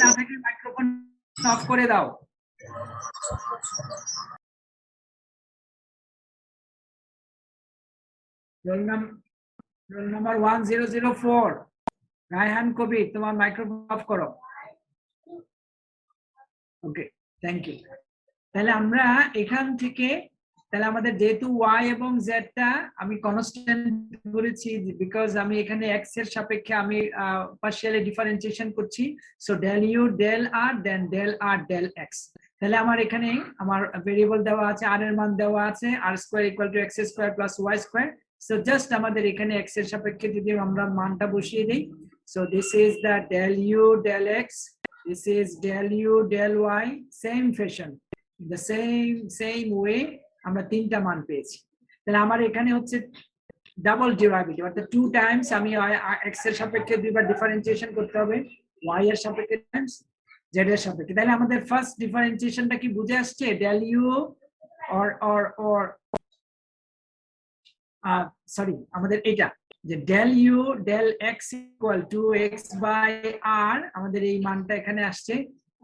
না থাকে microphone of করে দাও। রোল নাম্বার 1004 রায়হান কবির, তোমার মাইক্রোফোন অফ করো। ওকে, থ্যাংক ইউ। তাহলে আমরা এখান থেকে তাহলে আমাদের যেহেতু y এবং z টা আমি কনস্ট্যান্ট করেছি বিকজ আমি এখানে x এর সাপেক্ষে আমি পার্শিয়ালি ডিফারেন্সিয়েশন করছি, so del u del r দেন del r del x। তাহলে আমার এখানে আমার ভেরিয়েবল দেওয়া আছে, r এর মান দেওয়া আছে r² = x² + y²। So just আমাদের এখানে x এর সাপেক্ষে যদি আমরা মানটা বসিয়ে দেই, so this is the del u del x, this is del u del y, same fashion, the same way আমরা তিনটা মান পেয়েছি। তাহলে আমার এখানে হচ্ছে ডাবল ডেরিভেটিভ, অর্থাৎ 2 টাইমস আমি x এর সাপেক্ষে দুইবার ডিফারেন্সিয়েশন করতে হবে, y এর সাপেক্ষে টাইমস z এর সাপেক্ষে। তাহলে আমাদের ফার্স্ট ডিফারেন্সিয়েশনটা কি বুঝে আসছে? del u or সরি আমাদের এটা যে del u del x = x by r, আমাদের এই মানটা এখানে আসছে।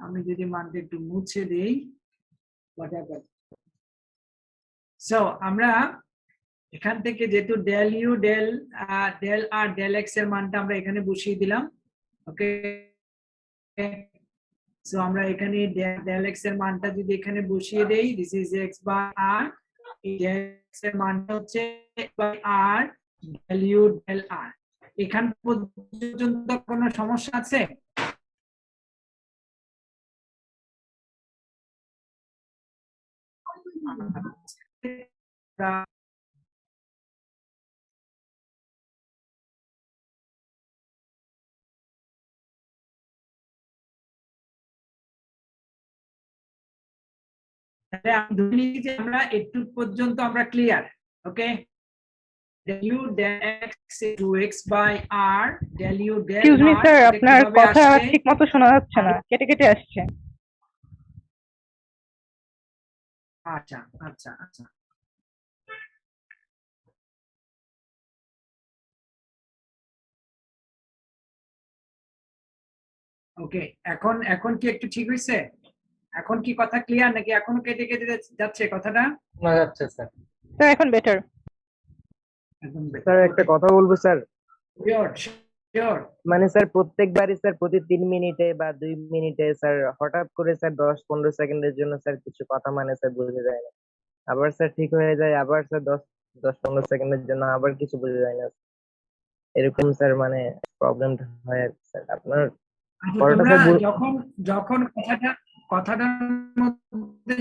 আমি যদি মানটা একটু মুছে দেই, whatever, সো আমরা এখান থেকে যেহেতু del u del r del x এর মানটা আমরা এখানে বসিয়ে দিলাম। ওকে, সো আমরা এখানে del x এর মানটা যদি এখানে বসিয়ে দেই, this is x by r, এই del x এর মানটা হচ্ছে x by r del u del r। এখান পর্যন্ত কোনো সমস্যা আছে? তাহলে আমি ধরে নিই যে আমরা একটু পর্যন্ত আমরা clear. Okay, del u del x to x by r del u del excuse me r, sir, এটা আপনার কিভাবে কথা আসছে? ঠিকমতো শোনা যাচ্ছে না, কেটে কেটে আসছে। আচ্ছা আচ্ছা আচ্ছা, ওকে, এখন এখন কি একটু ঠিক হইছে? এখন কি কথা ক্লিয়ার নাকি এখনো কেটে কেটে যাচ্ছে কথাটা? শোনা যাচ্ছে স্যার। স্যার এখন বেটার। একদম স্যার একটা কথা বলবো স্যার, শিওর শিওর। মানে স্যার প্রত্যেকবারই স্যার প্রতি 3 মিনিটে বা 2 মিনিটে স্যার হঠাৎ করে স্যার 10-15 সেকেন্ডের জন্য স্যার কিছু কথা মানে স্যার বোঝা যায় না, আবার স্যার ঠিক হয়ে যায়, আবার স্যার 10-15 সেকেন্ডের জন্য আবার কিছু বোঝা যায় না, এরকম স্যার মানে প্রবলেমটা হয় আর কি স্যার। আপনার আচ্ছা, পরোটা তোমরা স্যার যখন যখন কথাটার মধ্যে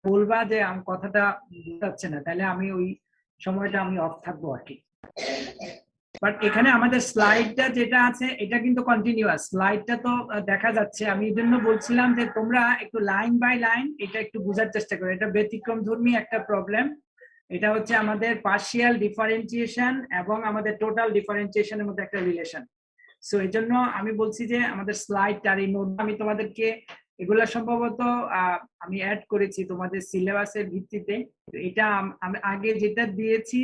বলবা যে আমি কথাটা বুঝতে পারছি না, তাহলে আমি ওই সময়টা আমি অফ থাকবো আর কি। বাট এখানে আমাদের স্লাইডটা যেটা আছে এটা কিন্তু কন্টিনিউয়াস, স্লাইডটা তো দেখা যাচ্ছে। আমি এই জন্য বলছিলাম যে তোমরা একটু লাইন বাই লাইন এটা একটু বোঝার চেষ্টা করো। এটা ব্যতিক্রম ধর্মী একটা প্রবলেম, এটা হচ্ছে আমাদের পার্শিয়াল ডিফারেন্সিয়েশন এবং আমাদের টোটাল ডিফারেন্সিয়েশনের মধ্যে একটা রিলেশন। সো এই জন্য আমি বলছি যে আমাদের স্লাইড আর এই নোট আমি তোমাদেরকে এগুলা সম্ভবত আমি অ্যাড করেছি তোমাদের সিলেবাসের ভিত্তিতে। এটা আমি আগে যেটা দিয়েছি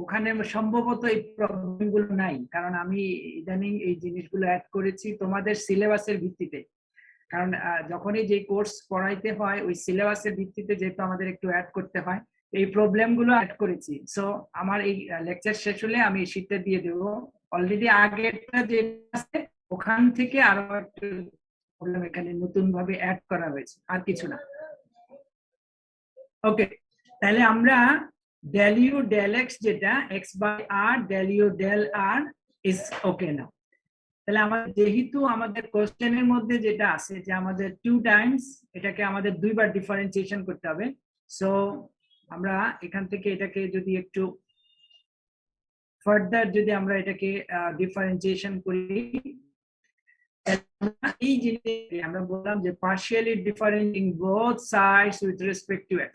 ওখানে সম্ভবত এই প্রবলেম গুলো নাই, কারণ আমি ইদানিং এই জিনিসগুলো অ্যাড করেছি তোমাদের সিলেবাসের ভিত্তিতে। কারণ যখনই যে কোর্স পড়াইতে হয় ওই সিলেবাসের ভিত্তিতে যেহেতু আমাদের একটু অ্যাড করতে হয়, এই প্রবলেম গুলো অ্যাড করেছি। সো আমার এই লেকচার শেষ হলে আমি এই শীটটা দিয়ে দেবো। অলরেডি আগেরটা যে আছে ওখান থেকে আরো একটু প্রবলেম এখানে নতুন ভাবে অ্যাড করা হয়েছে, আর কিছু না। ওকে, তাহলে আমরা del u del x যেটা x by r del u del r is okay now। তাহলে আমাদের যেহেতু আমাদের কোশ্চেনের মধ্যে যেটা আছে যে আমাদের 2 টাইমস এটাকে আমাদের দুইবার ডিফারেন্সিয়েশন করতে হবে, সো আমরা এখান থেকে এটাকে যদি একটু ফার্দার যদি আমরা এটাকে ডিফারেন্সিয়েশন করি, এই জিনিস আমরা বললাম যে partially differentiating both sides with respect to x।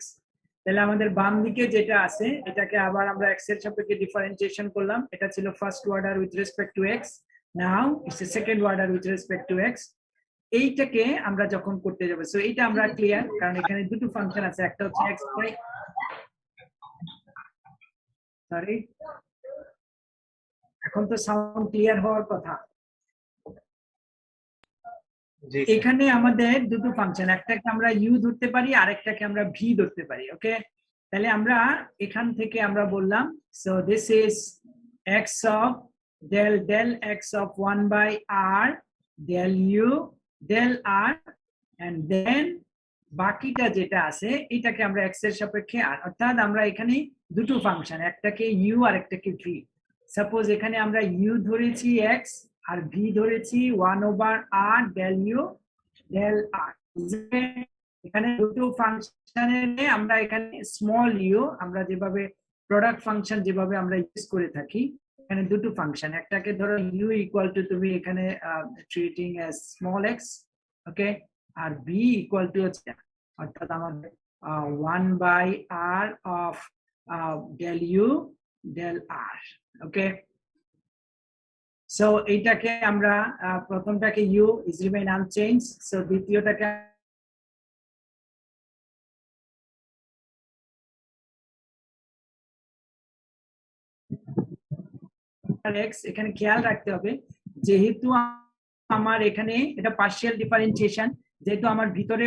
তাহলে আমাদের বাম দিকে যেটা আছে এটাকে আবার আমরা x এর সাপেক্ষে ডিফারেন্সিয়েশন করলাম, এটা ছিল first order with respect to x, now it's a second order with respect to x। এইটাকে আমরা যখন করতে যাব, সো এটা আমরা ক্লিয়ার, কারণ এখানে দুটো ফাংশন আছে, একটা হচ্ছে x বাই সরি এখন তো সাউন্ড ক্লিয়ার হওয়ার কথা। জি স্যার। এখানে আমাদের দুটো ফাংশন, একটাকে আমরা ইউ ধরতে পারি আরেকটাকে আমরা ভি ধরতে পারি। ওকে, তাহলে আমরা এখান থেকে আমরা বললাম so this is x of del del x of 1 by r del u del r and then বাকিটা যেটা আছে এটাকে আমরা x এর সাপেক্ষে r, অর্থাৎ আমরা এখানে দুটো ফাংশন, একটাকে u আর একটাকে v। সাপোজ এখানে আমরা u ধরেছি x আর v ধরেছি 1/r del u del r। এখানে দুটো ফাংশনে আমরা এখানে স্মল ইউ আমরা যেভাবে প্রোডাক্ট ফাংশন যেভাবে আমরা ইউজ করে থাকি, এখানে দুটো ফাংশন, একটাকে ধরো u ইকুয়াল টু তুমি এখানে treating as small x, okay, আর b ইকুয়াল টু হচ্ছে অর্থাৎ আমাদের 1/r of del u del r। Okay, so এইটাকে আমরা প্রথমটাকে u is remain unchanged, so দ্বিতীয়টাকে x। এখানে খেয়াল রাখতে হবে যেহেতু আমার এখানে এটা পার্শিয়াল ডিফারেন্সিয়েশন, যেহেতু আমার ভিতরে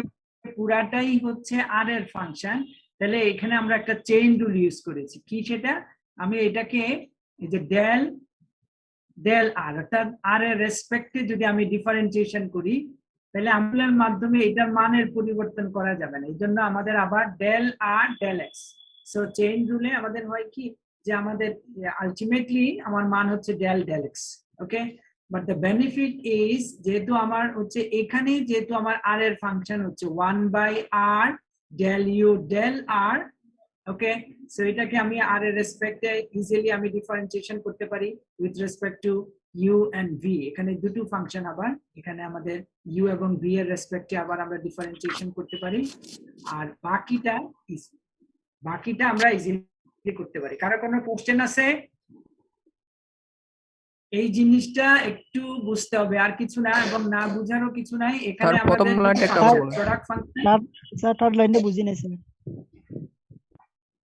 পুরাটাই হচ্ছে r এর ফাংশন, তাহলে এখানে আমরা একটা চেইন রুল ইউজ করেছি। কি সেটা? আমি এটাকে এই যে ডেল ডেল r অর্থাৎ r এর রেসপেক্টে যদি আমি ডিফারেন্সিয়েশন করি তাহলে আমলের মাধ্যমে এটার মানের পরিবর্তন করা যাবে না, এই জন্য আমাদের আবার del r del x। So chain রুলে আমাদের হয় কি যে আমাদের আলটিমেটলি আমার মান হচ্ছে del del x। Okay, but the benefit is যেহেতু আমার হচ্ছে এখানে যেহেতু আমার r এর ফাংশন হচ্ছে 1/r del u del r। Okay, so এটাকে আমি r এর রেসপেক্টে ইজিলি আমি ডিফারেন্সিয়েশন করতে পারি with respect to u and v। এখানে দুটো ফাংশন, আবার এখানে আমাদের u এবং v এর রেসপেক্টে আবার আমরা ডিফারেন্সিয়েশন করতে পারি, আর বাকিটা আমরা ইজিলি করতে পারি। কারো কোনো কোশ্চেন আছে? এই জিনিসটা একটু বুঝতে হবে, আর কিছু না, এবং না বুঝারও কিছু নাই। এখানে প্রথম আমাদের লাইনটা একটা বলেন। Product function. স্যার থার্ড লাইনটা বুঝি নাই স্যার।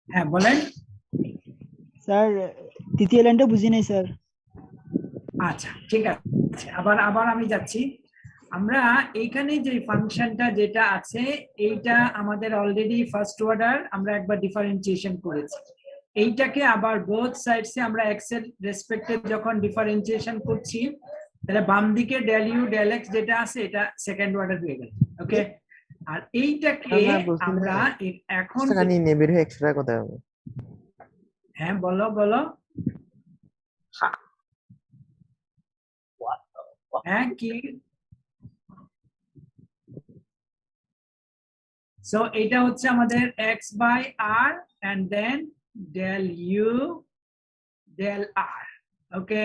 হ্যাঁ বলেন। স্যার তৃতীয় লাইনটা বুঝি নাই স্যার। আচ্ছা ঠিক আছে, আবার আমি যাচ্ছি। আমরা এইখানে যে ফাংশনটা যেটা আছে এইটা আমাদের অলরেডি ফার্স্ট অর্ডার আমরা একবার ডিফারেন্সিয়েশন করেছি। এইটাকে আবার বোথ সাইডসে আমরা x এর রেসপেক্টে যখন ডিফারেন্সিয়েশন করছি তাহলে বাম দিকে del u del x যেটা আছে এটা সেকেন্ড অর্ডার হয়ে গেল। ওকে, আর এইটাকে আমরা এখন নেবের 100 টাকা কথা হবে। হ্যাঁ বলো বলো। হ্যাঁ কি? সো এটা হচ্ছে আমাদের x/r and then del u del r। Okay,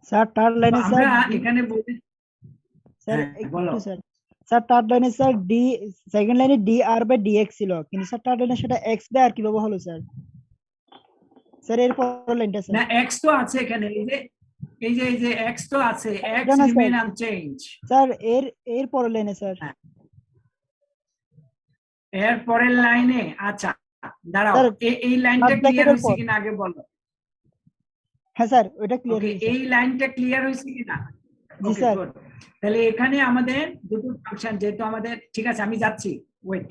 sir third লাইনে স্যার আমরা এখানে বলি স্যার হ্যাঁ, বলো। একটু স্যার স্যার থার্ড লাইনে স্যার ডি সেকেন্ড লাইনে dr/dx ছিল, কিন্তু স্যার থার্ড লাইনে সেটা x/r কিভাবে হলো স্যার? স্যার এর পরের লাইনটা না স্যার। x তো আছে এখানে, এই যে x তো আছে, x না, না, remain স্যার। unchanged। স্যার এর পরের লাইনে স্যার। এর পরের লাইনে আচ্ছা দাঁড়াও, স্যার, এই লাইনটা half ক্লিয়ার bracket এর হয়েছে পর। কিনা আগে বলো। হ্যাঁ স্যার ওটা ক্লিয়ার ওকে, হয়েছে। এই লাইনটা ক্লিয়ার হয়েছে কিনা? জি ওকে স্যার। গুড। তাহলে এখানে আমাদের দুটো ফাংশন, যেহেতু আমাদের ঠিক আছে আমি যাচ্ছি ওয়েট।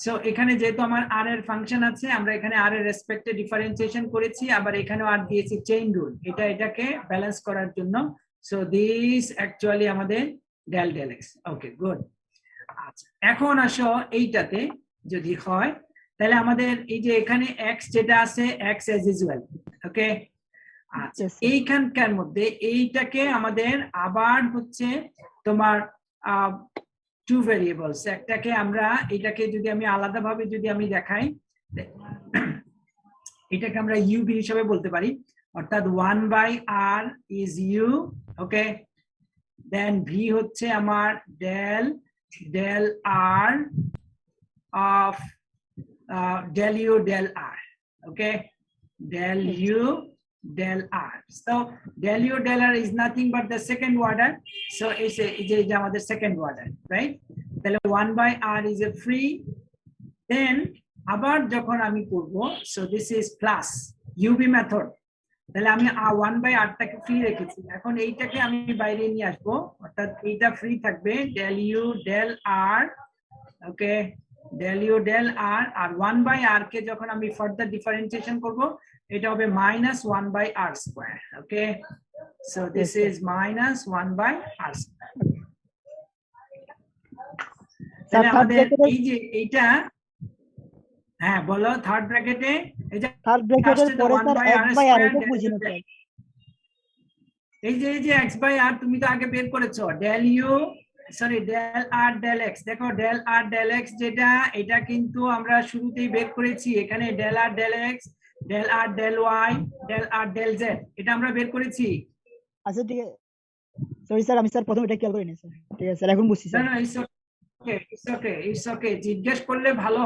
সো এখানে যেহেতু আমার r এর ফাংশন আছে আমরা এখানে r এর রেসপেক্টে ডিফারেন্সিয়েশন করেছি, আবার এখানেও r দিয়েছি চেইন রুল এটাকে ব্যালেন্স করার জন্য। সো দিস অ্যাকচুয়ালি আমাদের del del x। Okay good. আচ্ছা এখন আসো এইটাতে যদি হয় তাহলে আমাদের এই যে এখানে x যেটা আছে x as usual। ওকে, আচ্ছা Yes, sir. এইখানকার মধ্যে এইটাকে আমাদের আবার হচ্ছে তোমার টু ভেরিয়েবলস, একটাকে আমরা এটাকে যদি আমি আলাদাভাবে যদি আমি দেখাই এটাকে আমরা u v হিসেবে বলতে পারি, অর্থাৎ 1/r is u। Okay, then v হচ্ছে আমার del del r of del u del r। Okay, del u del r। So del u del r is nothing but the second order, so it's আমাদের second order, right? তাহলে 1/r is a free, then আবার যখন আমি করব, so this is plus uv method, তাহলে আমি 1/r টাকে free রেখেছি, এখন এইটাকে আমি বাইরে নিয়ে আসবো, অর্থাৎ এইটা ফ্রি থাকবে del u del r, ওকে, del u del r, আর 1/r কে যখন আমি ফার্দার ডিফারেন্সিয়েশন করব এটা হবে -1/r square, okay, so this is -1/r square. তাহলে আমাদের এই যে এইটা, হ্যাঁ বলো, থার্ড ব্র্যাকেটে এই যে থার্ড ব্র্যাকেটের আসছে তো পরে sir 1/r x by r square, এটা বুঝি না স্যার। এই যে x/r তুমি তো আগে বের করেছো, del u sorry del r del x, দেখো del r del x যেটা, এটা কিন্তু আমরা শুরুতেই বের করেছি, এখানে del r del x, del r del y, del r del z, এটা আমরা বের করেছি। আচ্ছা ঠিক আছে, সরি স্যার, আমি স্যার প্রথম এটা খেয়াল করিনি স্যার। ঠিক আছে স্যার, এখন বুঝছি না স্যার। না, ইটস ওকে, জিজ্ঞেস করলে ভালো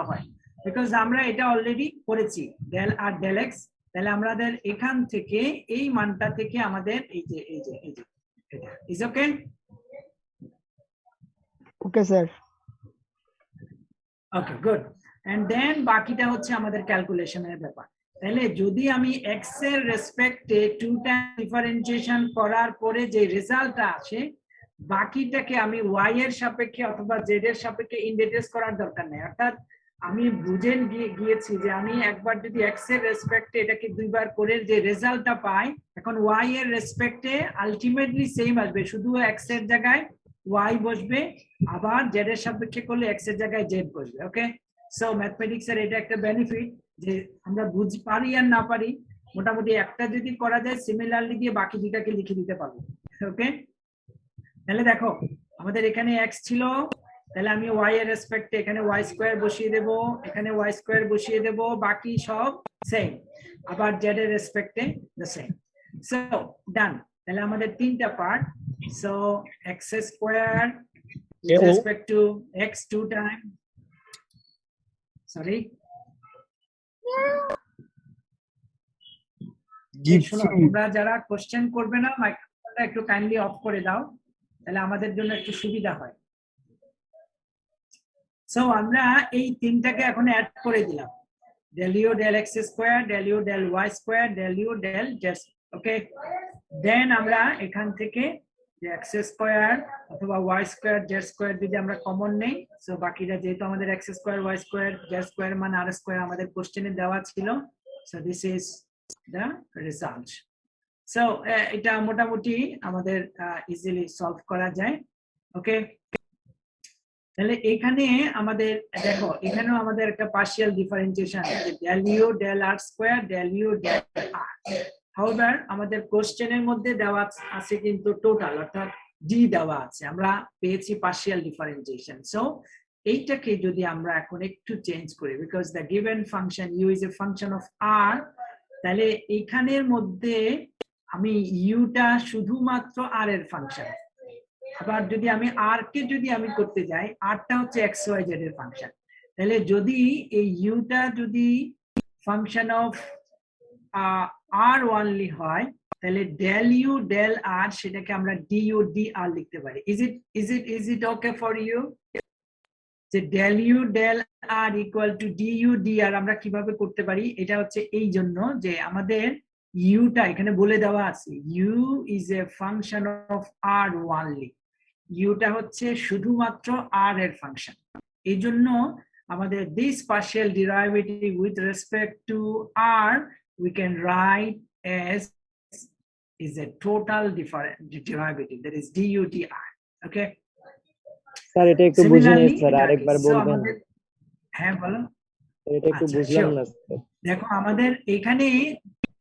হয়, বিকজ আমরা এটা অলরেডি করেছি del r del x। তাহলে আমাদের এখান থেকে এই মানটা থেকে আমাদের এই যে এটা is okay. Okay sir. Okay good, and then বাকিটা হচ্ছে আমাদের ক্যালকুলেশনের ব্যাপার। তাহলে যদি আমি x এর রেসপেক্টে 2 টাইম ডিফারেন্সিয়েশন করার পরে যে রেজাল্টটা আসে, বাকিটাকে আমি y এর সাপেক্ষে অথবা z এর সাপেক্ষে ইন্টিগ্রেট করার দরকার নেই, অর্থাৎ আমি বুঝে গিয়েছি যে আমি একবার যদি x এর রেসপেক্টে এটাকে দুইবার করে যে রেজাল্টটা পাই, এখন y এর রেসপেক্টে আলটিমেটলি সেম আসবে, শুধু x এর জায়গায় y বসবে, আবার z এর সাপেক্ষে করলে x এর জায়গায় z বসবে, ওকে। সো ম্যাথমেটিক্স এর এটা একটা বেনিফিট যে আমরা বুঝতে পারি আর না পারি, মোটামুটি একটা যদি করা যায় সিমিলারলি দিয়ে বাকি দুটাকে লিখে দিতে পারবো, ওকে। তাহলে দেখো আমাদের এখানে x ছিল, তাহলে আমি y এর রেসপেক্টে এখানে y স্কয়ার বসিয়ে দেব, এখানে y স্কয়ার বসিয়ে দেব, বাকি সব সেম, আবার z এর রেসপেক্টে দ্য সেম। সো ডান, তাহলে আমাদের তিনটা part. So x square with respect to x 2 time, sorry, শোনো, তোমরা যারা কোশ্চেন করবে না মাইক্রোফোনটা একটু কাইন্ডলি অফ করে দাও, তাহলে আমাদের জন্য একটু সুবিধা হয়। সো আমরা এই তিনটাকে এখন অ্যাড করে দিলাম, del u del x square, del u del y square, del u del z, ওকে। দেন আমরা এখান থেকে যে x স্কয়ার অথবা y স্কয়ার z স্কয়ার যদি আমরা কমন নেই, সো বাকিটা যেহেতু আমাদের x square y square z square মান r স্কয়ার আমাদের কোশ্চেনে দেওয়া ছিল, so this is the result. So এটা মোটামুটি আমাদের ইজিলি সলভ করা যায়, ওকে। তাহলে এখানে আমাদের দেখো, এখানেও আমাদের একটা পার্শিয়াল ডিফারেন্সিয়েশন আছে, del u del r square, del u del r। However আমাদের কোশ্চেনের মধ্যে দেওয়া আছে কিন্তু টোটাল, অর্থাৎ d দেওয়া আছে, আমরা পেয়েছি পার্শিয়াল ডিফারেন্সিয়েশন। সো এইটাকে যদি আমরা এখন একটু চেঞ্জ করি, because the given function u is a function of r, তাহলে এখানের মধ্যে আমি u টা শুধুমাত্র r এর ফাংশন, আবার যদি আমি r কে যদি আমি করতে যাই, r টা হচ্ছে x y z এর ফাংশন, তাহলে যদি এই u টা যদি ফাংশন অফ r অনলি হয়, তাহলে del u del r সেটাকে আমরা du dr লিখতে পারি। Is it okay for you যে del u del r equal to du dr আমরা কিভাবে করতে পারি? এটা হচ্ছে এই জন্য যে আমাদের u টা এখানে বলে দেওয়া আছে, u is a function of r only, u টা হচ্ছে শুধুমাত্র r এর ফাংশন, এই জন্য আমাদের this partial derivative with respect to r we can write as is a total derivative, that is du dr, okay। Sir এটা একটু বুঝিয়ে নিন স্যার, আরেকবার বলবেন? হ্যাঁ বলো। এটা একটু বুঝলাম না স্যার। দেখো আমাদের এখানে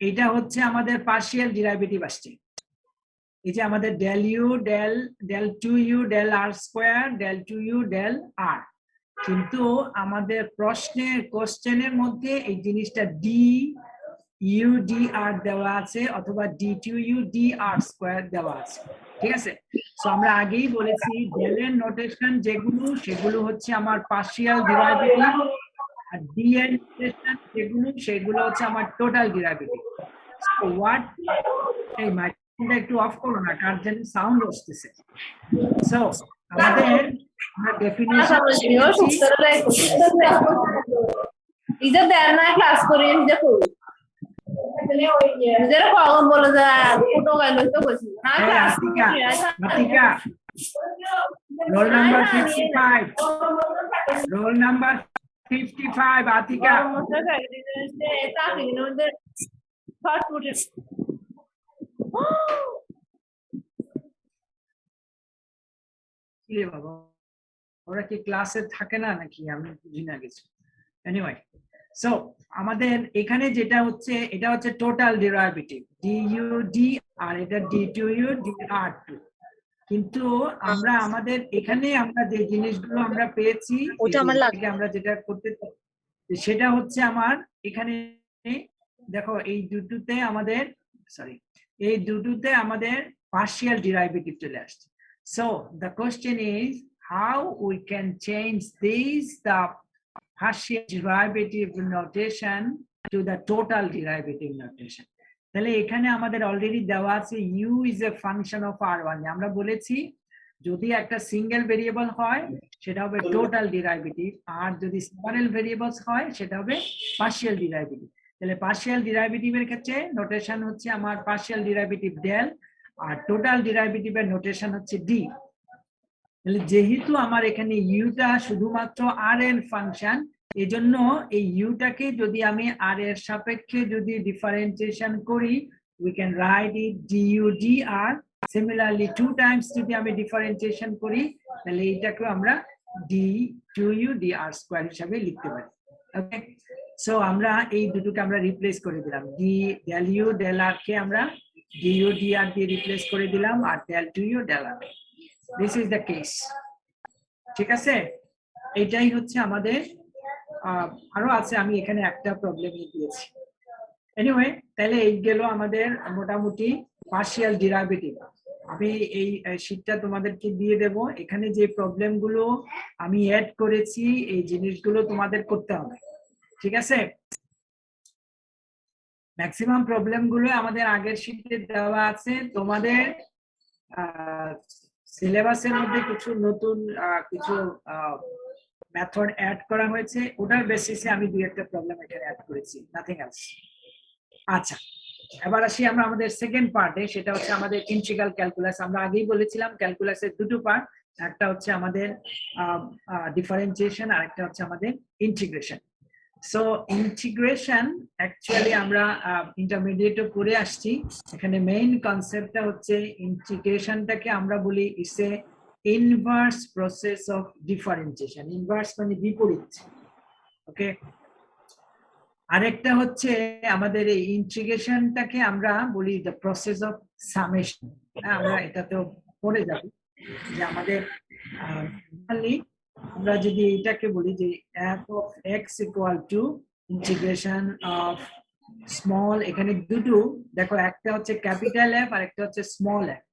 এটা হচ্ছে আমাদের পার্শিয়াল ডেরিভেটিভ আসছে, এই যে আমাদের del u del 2u del r square del 2u del r, কিন্তু আমাদের কোশ্চেনের মধ্যে এই জিনিসটা du dr দেওয়া আছে অথবা d2u dr স্কয়ার দেওয়া আছে, ঠিক আছে। সো আমরা আগেই বলেছি del এর নোটেশন যেগুলো সেগুলো হচ্ছে আমার পার্শিয়াল ডেরিভেটিভ, আর d এর নোটেশন সেগুলো হচ্ছে আমার টোটাল ডেরিভেটিভ। সো হোয়াট, এই মাইক্রোফোনটা একটু অফ করো না, কার যেন সাউন্ড আসতেছে। সো আমাদের আমরা ডেফিনিশন इधर देर ना क्लास करिए देखो যেরকম বলে যে ফটো গাইলো তো কইছি না Hey, Atika, Atika, roll number 55. Roll number 55, Atika. কি রে বাবা, ওরা কি ক্লাসে থাকে না নাকি আমি বুঝি না কিছু। এনিওয়ে, সো আমাদের এখানে যেটা হচ্ছে এটা হচ্ছে টোটাল ডেরিভেটিভ ডিইউডি, আর এটা ডি2ইউ ডিআর2। কিন্তু আমরা আমাদের এখানে আমরা যে জিনিসগুলো আমরা পেয়েছি থেকে আমরা যেটা করতে সেটা হচ্ছে আমার এখানে দেখো এই দুটোতে আমাদের পার্শিয়াল ডেরিভেটিভ চলে আসছে। So the question is how we can change these the partial derivative notation to the total derivative notation. তাহলে এখানে আমাদের অলরেডি দেওয়া আছে u is a function of r1। আমরা বলেছি যদি একটা সিঙ্গেল ভেরিয়েবল হয় সেটা হবে টোটাল ডেরিভেটিভ, আর যদি সেভারাল ভেরিয়েবলস হয় সেটা হবে পার্শিয়াল ডেরিভেটিভ। তাহলে পার্শিয়াল ডেরিভেটিভের ক্ষেত্রে নোটেশন হচ্ছে আমার পার্শিয়াল ডেরিভেটিভ ডেল, আর টোটাল ডেরিভেটিভের নোটেশন হচ্ছে ডি। তাহলে যেহেতু আমার এখানে ইউটা শুধুমাত্র আর এর ফাংশন, এজন্য এই ইউটাকে যদি আমি আর এর সাপেক্ষে যদি ডিফারেন্সিয়েশন করি we can write it du dr। Similarly 2 Times যদি আমি ডিফারেন্সিয়েশন করি তাহলে এটাকে আমরা d2u dr স্কয়ার হিসেবে লিখতে পারি। ওকে, সো আমরা এই দুটোকে আমরা রিপ্লেস করে দিলাম, del u del r কে আমরা du dr দিয়ে রিপ্লেস করে দিলাম, আর del 2u del r। This is the case, ঠিক আছে? এটাই হচ্ছে আমাদের, আরো আছে, আমি এখানে একটা প্রবলেমই দিয়েছি। এনিওয়ে, তাহলে এই গেল আমাদের মোটামুটি পার্শিয়াল ডেরিভেটিভ। আমি এই শীটটা তোমাদেরকে দিয়ে দেব, এখানে যে প্রবলেমগুলো আমি অ্যাড করেছি এই জিনিসগুলো তোমাদের করতে হবে, ঠিক আছে? ম্যাক্সিমাম প্রবলেমগুলো আমাদের আগের শীটে দেওয়া আছে। তোমাদের সিলেবাসের মধ্যে কিছু নতুন কিছু মেথড অ্যাড করা হয়েছে, ওটার বেসিসে আমি দুই একটা প্রবলেম এখানে অ্যাড করেছি, নাথিং এলস। আচ্ছা, এবার আসি আমরা আমাদের সেকেন্ড পার্টে, সেটা হচ্ছে আমাদের ইন্টিগ্রাল ক্যালকুলাস। আমরা আগেই বলেছিলাম ক্যালকুলাসের দুটো পার্ট, একটা হচ্ছে আমাদের ডিফারেন্সিয়েশন, আর একটা হচ্ছে আমাদের ইন্টিগ্রেশন। সো ইন্টিগ্রেশন অ্যাকচুয়ালি আমরা ইন্টারমিডিয়েটে পড়ে আসছি। এখানে মেইন কনসেপ্টটা হচ্ছে ইন্টিগ্রেশনটাকে আমরা বলি it's A inverse process of differentiation. Inverse মানে বিপরীত, ওকে। আরেকটা হচ্ছে আমাদের এই ইন্টিগ্রেশনটাকে আমরা বলি দ্য প্রসেস অফ সামেশন। আমরা এটাতেও পড়ে যাব যে আমাদের আমরা যদি এটাকে বলি যে f of x equal to integration of small, এখানে দুটো দেখো, একটা হচ্ছে ক্যাপিটাল F আর একটা হচ্ছে স্মল f।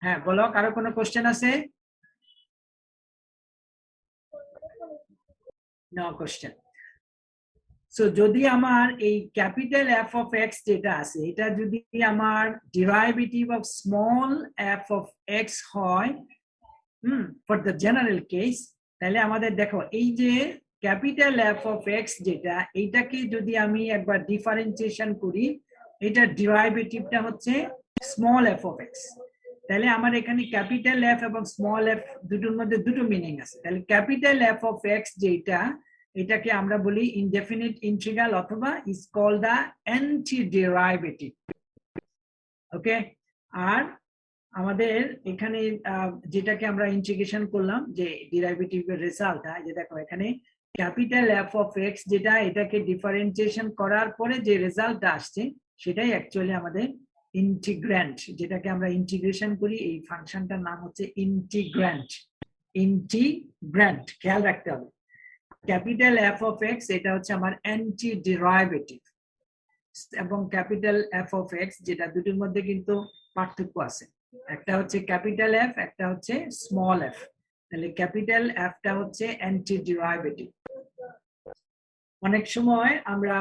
হ্যাঁ বলো, কারো কোনো কোশ্চেন আছে? No question. সো যদি আমার এই ক্যাপিটাল f of x যেটা আছে এটা যদি আমার derivative of small f of x হয় ফর দ্য জেনারেল কেস, তাহলে আমাদের দেখো এই যে ক্যাপিটাল f of x যেটা, এইটাকে যদি আমি একবার ডিফারেন্সিয়েশন করি, এটা ডেরিভেটিভটা হচ্ছে স্মল f of x। তাহলে আমার এখানে ক্যাপিটাল f এবং স্মল f দুটোর মধ্যে দুটো মিনিং আছে। তাহলে ক্যাপিটাল f of x যেটা, এটাকে আমরা বলি ইনডেফিনিট ইন্টিগ্রাল অথবা is called the anti derivative, okay. আর আমাদের এখানে যেটাকে আমরা ইন্টিগ্রেশন করলাম, যে ডেরিভেটিভের রেজাল্ট, যে দেখো এখানে ক্যাপিটাল f of x যেটা, এটাকে ডিফারেন্সিয়েশন করার পরে যে রেজাল্টটা আসছে সেটাই অ্যাকচুয়ালি আমাদের ইন্টিগ্র্যান্ট, যেটাকে আমরা ইন্টিগ্রেশন করি। এই ফাংশনটার নাম হচ্ছে ইন্টিগ্র্যান্ট। ইন্টিগ্র্যান্ট খেয়াল রাখতে হবে। ক্যাপিটাল f of x এটা হচ্ছে আমার অ্যান্টি ডেরিভেটিভ, এবং ক্যাপিটাল f of x যেটা, দুটোর মধ্যে কিন্তু পার্থক্য আছে। একটা হচ্ছে ক্যাপিটাল F, একটা হচ্ছে স্মল f। তাহলে ক্যাপিটাল F টা হচ্ছে অ্যান্টি ডেরিভেটিভ। অনেক সময় আমরা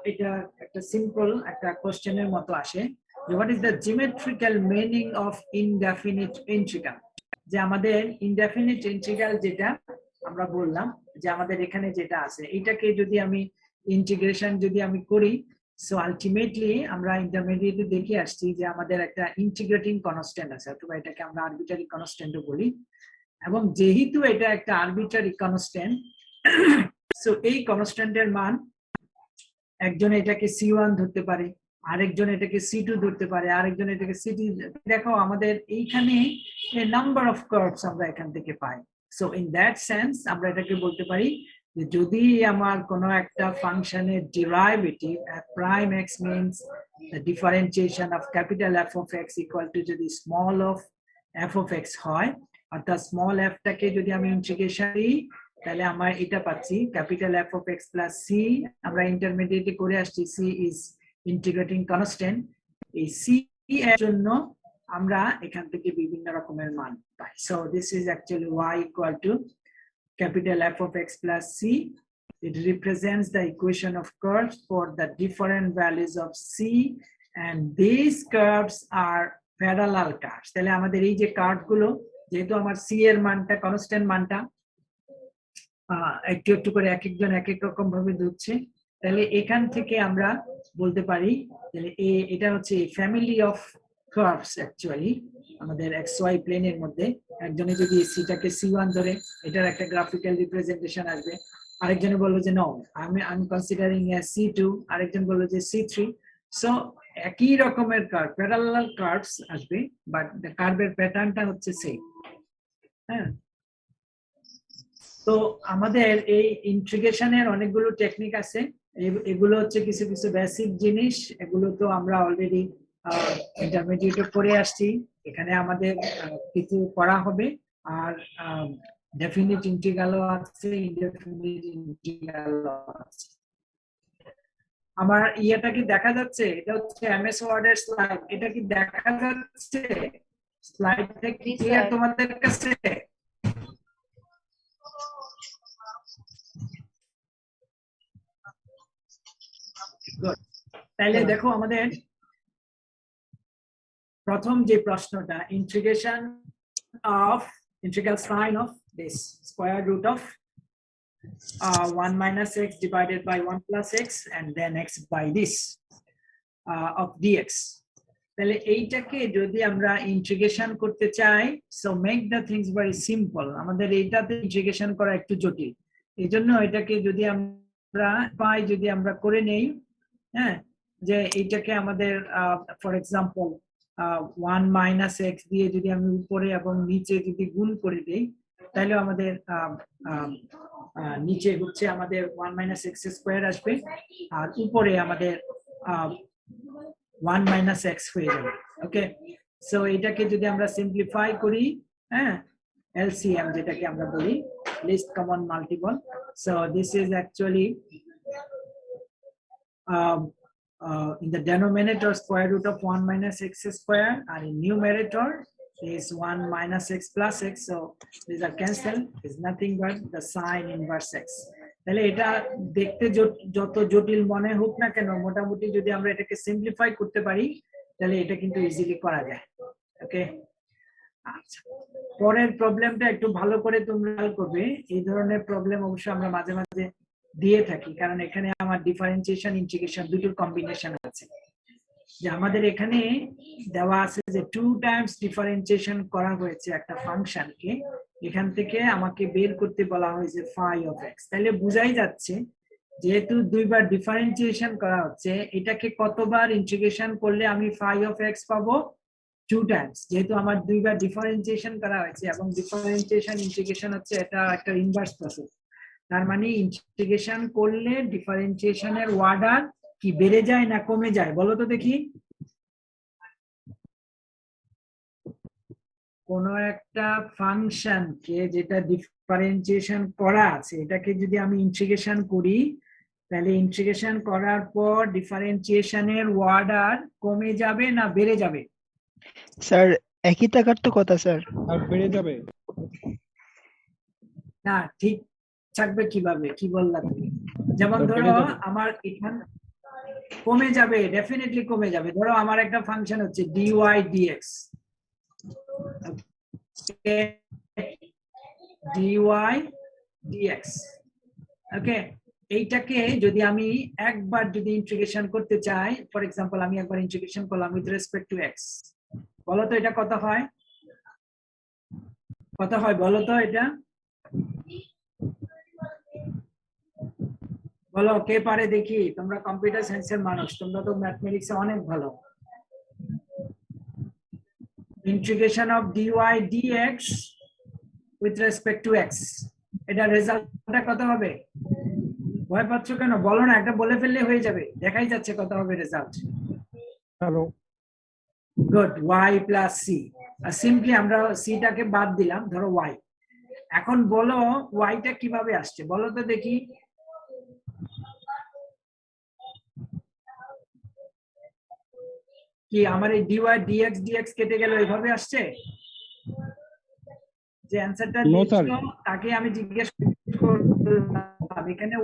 এটা একটা সিম্পল একটা কোশ্চেনের মতো আসে, what is the geometrical meaning of indefinite integral. যে আমাদের ইনডেফিনিট ইন্টিগ্রাল যেটা আমরা বললাম যে আমাদের এখানে যেটা আছে, এটাকে যদি আমি ইন্টিগ্রেশন যদি আমি করি, সো আলটিমেটলি আমরা ইন্টারমিডিয়েটে দেখে আসছি যে আমাদের একটা ইন্টিগ্রেটিং কনস্ট্যান্ট আছে, অথবা এটাকে আমরা আরবিটারি কনস্ট্যান্টও বলি। এবং যেহেতু এটা একটা আরবিটারি কনস্ট্যান্ট, সো এই কনস্ট্যান্টের মান একজন এটাকে C1 ধরতে পারে, আরেকজন এটাকে C2 ধরতে পারে, আরেকজন এটাকে C3। দেখো আমাদের এইখানে নাম্বার অফ কার্ভস আমরা এখান থেকে পাই। সো ইন দ্যাট সেন্স আমরা এটাকে বলতে পারি যে যদি আমার কোনো একটা ফাংশনের derivative prime x means the differentiation of capital F of x equal to যদি small of f of x হয়, অর্থাৎ স্মল এফটাকে যদি আমি ইন্টিগ্রেশন দিই, তাহলে আমরা এটা পাচ্ছি capital F of x plus c. আমরা ইন্টারমিডিয়েটে করে আসছি সি ইজ ইন্টিগ্রেটিং কনস্ট্যান্ট। এই সি এর জন্য আমরা এখান থেকে বিভিন্ন রকমের মান পাই। So this is actually y equal to capital F of x plus c. It represents the equation of curves for the different values of c, and these curves are parallel curves. তাহলে আমাদের এই যে curve গুলো, যেহেতু আমার c এর মানটা constant মানটা একটু একটু করে এক একজন এক এক রকম ভাবে ধরছে, তাহলে এখান থেকে আমরা বলতে পারি তাহলে এটা হচ্ছে ফ্যামিলি অফ কার্ভস। অ্যাকচুয়ালি আমাদের xy প্লেনের মধ্যে একজনে যদি সিটাকে C1 ধরে, এটার একটা গ্রাফিক্যাল রিপ্রেজেন্টেশন আসবে। আরেকজনে বললো যে নো, আমি কনসিডারিং C2, আরেকজন বললো যে C3। সো একই রকমের কার্ভ, প্যারালাল কার্ভস আসবে, বাট কার্ভের প্যাটার্নটা হচ্ছে সেম। হ্যাঁ, তো আমাদের এই ইন্টিগ্রেশনের অনেকগুলো টেকনিক আছে। এগুলো হচ্ছে কিছু কিছু বেসিক জিনিস, এগুলো তো আমরা অলরেডি ইন্টারমিডিয়েটে করে আসছি। এখানে আমাদের কিছু করা হবে, আর ডেফিনিট ইন্টিগ্রালও আছে, ইনডেফিনিট ইন্টিগ্রালও আছে। আমার ইয়েটা কি দেখা যাচ্ছে? এটা হচ্ছে এমএস ওয়ার্ডের স্লাইড। এটা কি দেখা যাচ্ছে? স্লাইডটা কি ক্লিয়ার তোমাদের কাছে? তাহলে দেখো আমাদের প্রথম যে প্রশ্নটা, integration of integral sign of this square root of 1 minus x divided by 1 plus x and then x by this of dx. তাহলে এইটাকে যদি আমরা ইন্টিগ্রেশন করতে চাই, so make the things very simple. আমাদের এইটাতে ইন্টিগ্রেশন করা একটু জটিল, এই জন্য এটাকে যদি আমরা যদি আমরা করে নেই, হ্যাঁ, যে এইটাকে আমাদের ফর এক্সাম্পল 1 মাইনাস এক্স দিয়ে যদি আমি উপরে এবং নিচে যদি গুণ করে দেই, তাহলে আমাদের নিচে হচ্ছে আমাদের 1 মাইনাস এক্স স্কোয়ার আসবে, আর উপরে আমাদের 1 মাইনাস এক্স হয়ে যাবে। ওকে, সো এটাকে যদি আমরা সিম্পলিফাই করি, হ্যাঁ, এলসিএম যেটাকে আমরা বলি, list common multiple. So this is actually in the denominator square root of 1 minus x square, and in numerator is 1 minus x plus x. So these are cancelled, is nothing but the sine inverse x. তাহলে এটা দেখতে যত জটিল মনে হোক না কেন, মোটামুটি যদি আমরা এটাকে সিম্পলিফাই করতে পারি, তাহলে এটা কিন্তু ইজিলি করা যায়। ওকে, আচ্ছা, পরের প্রবলেমটা একটু ভালো করে তোমরা হল করবে। এই ধরনের প্রবলেম অবশ্যই আমরা মাঝে মাঝে দিয়ে থাকি, কারণ এখানে আমার ডিফারেন্সিয়েশন ইন্টিগ্রেশন দুটোর কম্বিনেশন আছে। যে আমাদের এখানে দেওয়া আছে যে 2 টাইমস ডিফারেন্সিয়েশন করা হয়েছে একটা ফাংশনকে, এখান থেকে আমাকে বের করতে বলা হয়েছে ফাই অফ এক্স। তাহলে বোঝাই যাচ্ছে যেহেতু দুইবার ডিফারেন্সিয়েশন করা হচ্ছে, এটাকে কতবার ইন্টিগ্রেশন করলে আমি ফাই অফ এক্স পাবো? 2 টাইমস, যেহেতু আমার দুইবার ডিফারেন্সিয়েশন করা হয়েছে, এবং ডিফারেন্সিয়েশন ইন্টিগ্রেশন হচ্ছে এটা একটা ইনভার্স প্রসেস। তার মানে ইন্টিগ্রেশন করলে ডিফারেন্সিয়েশনের অর্ডার কি বেড়ে যায় না কমে যায়? বলো তো দেখি। কোন একটা ফাংশনকে যেটা ডিফারেন্সিয়েশন করা আছে, এটাকে যদি আমি ইন্টিগ্রেশন করি, তাহলে ইন্টিগ্রেশন করার পর ডিফারেন্সিয়েশনের অর্ডার কমে যাবে না বেড়ে যাবে? স্যার একই থাকার তো কথা স্যার। আর বেড়ে যাবে না, ঠিক থাকবে কিভাবে? কি বললা তুমি? যেমন ধরো আমার এখান কমে যাবে, ডেফিনেটলি কমে যাবে। ধরো আমার একটা ফাংশন হচ্ছে dy dx, dy dx। ওকে, এইটাকে যদি আমি একবার যদি ইন্টিগ্রেশন করতে চাই, ফর এক্সাম্পল আমি একবার ইন্টিগ্রেশন করলাম উইথ রেসপেক্ট টু এক্স, বলো তো এটা কত হয়? কত হয় বলো তো এটা? বলো কে পারে দেখি, তোমরা কম্পিউটার সায়েন্সের মানুষ, তোমরা তো ম্যাথমেটিক্সে অনেক ভালো। Integration of dy dx with respect to x, এটা রেজাল্টটা কত হবে? ভয় পাচ্ছ কেন? বলো না, একটা বলে ফেললে হয়ে যাবে, দেখাই যাচ্ছে কত হবে result. Hello good, y plus c. আর সিম্পলি আমরা সিটাকে বাদ দিলাম, ধরো y। এখন বলো yটা কিভাবে আসছে বলো তো দেখি। কি আমার এই dy dx dx কেটে গেল, এইভাবে আসছে? যে অ্যানসারটা দিচ্ছো তাকে আমি জিজ্ঞেস করলাম এখানে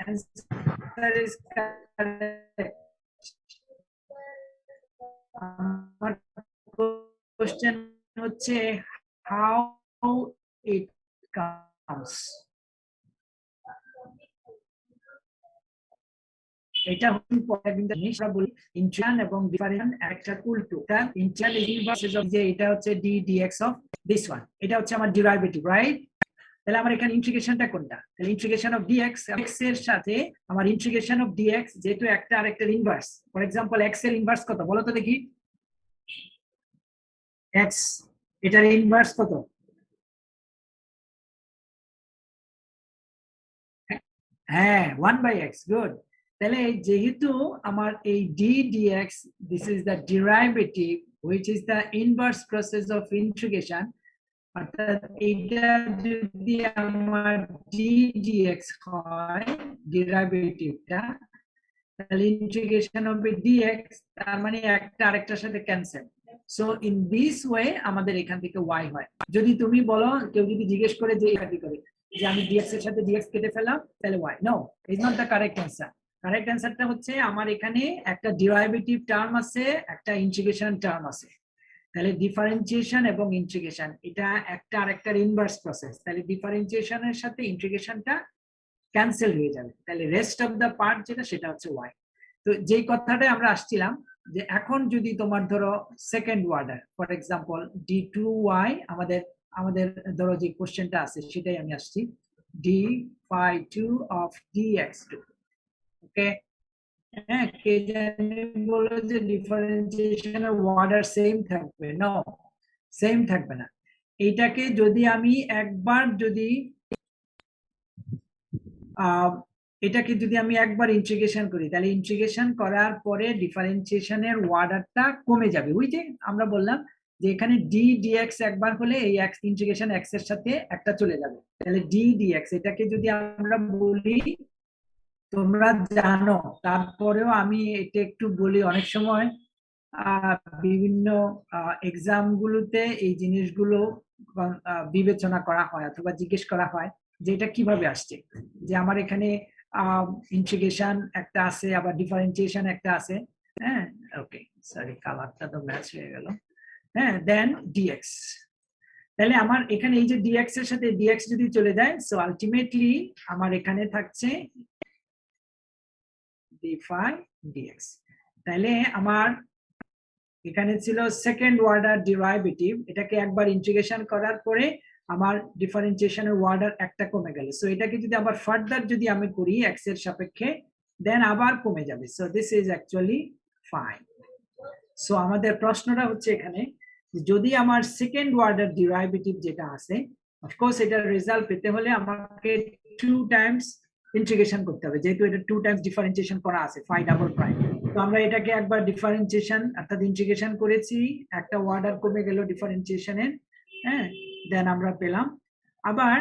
answer is correct. আমার কোশ্চেন হচ্ছে how it comes. এটা আমরা বলি ইন্টিগ্রাল এবং ডিফারেন্স একটা উল্টো। এটা ইন্টিগ্রাল ইজ ইনভার্স অফ যে এটা হচ্ছে d dx of this one, এটা হচ্ছে আমার ডেরিভেটিভ, রাইট? তাহলে আমার এখানে ইন্টিগ্রেশনটা কোনটা? তাহলে ইন্টিগ্রেশন অফ dx, x এর সাথে আমার ইন্টিগ্রেশন অফ dx যেহেতু একটা আরেকটার ইনভার্স। ফর এক্সাম্পল x এর ইনভার্স কত বলো তো দেখি। x এটার ইনভার্স কত? হ্যাঁ 1/x, গুড। তাহলে যেহেতু আমার এই d dx, this is the derivative which is the inverse process of integration, অর্থাৎ এটা যদি আমার d dx হয় ডেরিভেটিভটা, তাহলে ইন্টিগ্রেশন অফ dx তার মানে একটা আরেকটার সাথে cancel. So in this way আমাদের এখান থেকে y হয়। যদি তুমি বলো, কেউ যদি জিজ্ঞেস করে যে এটা কি করে যে আমি dx এর সাথে dx কেটে ফেললাম তাহলে y, no is not the correct answer. Correct অ্যান্সারটা হচ্ছে আমার এখানে একটা ডেরিভেটিভ টার্ম আছে, একটা ইন্টিগ্রেশন টার্ম আছে। তাহলে ডিফারেন্সিয়েশন এবং ইন্টিগ্রেশন এটা একটা আরেকটার ইনভার্স প্রসেস, তাহলে ডিফারেন্সিয়েশনের সাথে ইন্টিগ্রেশনটা ক্যান্সেল হয়ে যাবে, তাহলে রেস্ট অফ দ্য পার্ট যেটা সেটা হচ্ছে y। তো যেই কথাটা আমরা আসছিলাম যে এখন যদি তোমার ধরো second order, for example d2y, আমাদের ধরো যে কোশ্চেনটা আছে সেটাই আমি আসছি, d phi2 of dx2, ওকে? হ্যাঁ, কে জানি বলে যে ডিফারেন্সিয়েশনের অর্ডার সেম থাকবে, নো সেম থাকবে না। এইটাকে যদি আমি একবার যদি একবার ইন্টিগ্রেশন করি, তাহলে ইন্টিগ্রেশন করার পরে ডিফারেন্সিয়েশনের অর্ডারটা কমে যাবে। ওই যে আমরা বললাম যে এখানে d dx একবার হলে এই ইন্টিগ্রেশন x এর সাথে একটা চলে যাবে, তাহলে d dx এটাকে যদি আমরা বলি, তোমরা জানো তারপরেও আমি এটা একটু বলি, অনেক সময় বিভিন্ন এক্সাম গুলোতে এই জিনিসগুলো বিবেচনা করা হয় অথবা জিজ্ঞেস করা হয় যে এটা কিভাবে আসছে, যে আমার এখানে ইন্টিগ্রেশন একটা আছে আবার ডিফারেন্সিয়েশন একটা আছে। হ্যাঁ, ওকে, সরি কালারটা তো ম্যাচ হয়ে গেল। হ্যাঁ, দেন dx, তাহলে আমার এখানে এই যে dx এর সাথে dx যদি চলে যায়, সো আলটিমেটলি আমার এখানে থাকছে d phi dx। তাহলে আমার এখানে ছিল সেকেন্ড অর্ডার ডেরিভেটিভ, এটাকে একবার ইন্টিগ্রেশন করার পরে আমার ডিফারেন্সিয়েশনের অর্ডার একটা কমে গেল। সো এটাকে যদি আবার ফার্দার যদি আমি করি x এর সাপেক্ষে, দেন আবার কমে যাবে। So this is actually fine. So আমাদের প্রশ্নটা হচ্ছে এখানে যদি আমার সেকেন্ড অর্ডার ডেরিভেটিভ যেটা আছে, অফকোর্স এটার রেজাল্ট পেতে হলে আমাকে 2 টাইমস ইন্টিগ্রেশন করতে হবে, যেহেতু এটা 2 টাইমস ডিফারেন্সিয়েশন করা আছে phi ডাবল প্রাইম। তো আমরা এটাকে একবার ডিফারেন্সিয়েশন অর্থাৎ ইন্টিগ্রেশন করেছি, একটা অর্ডার কমে গেল ডিফারেন্সিয়েশনের, হ্যাঁ, দেন আমরা পেলাম আবার।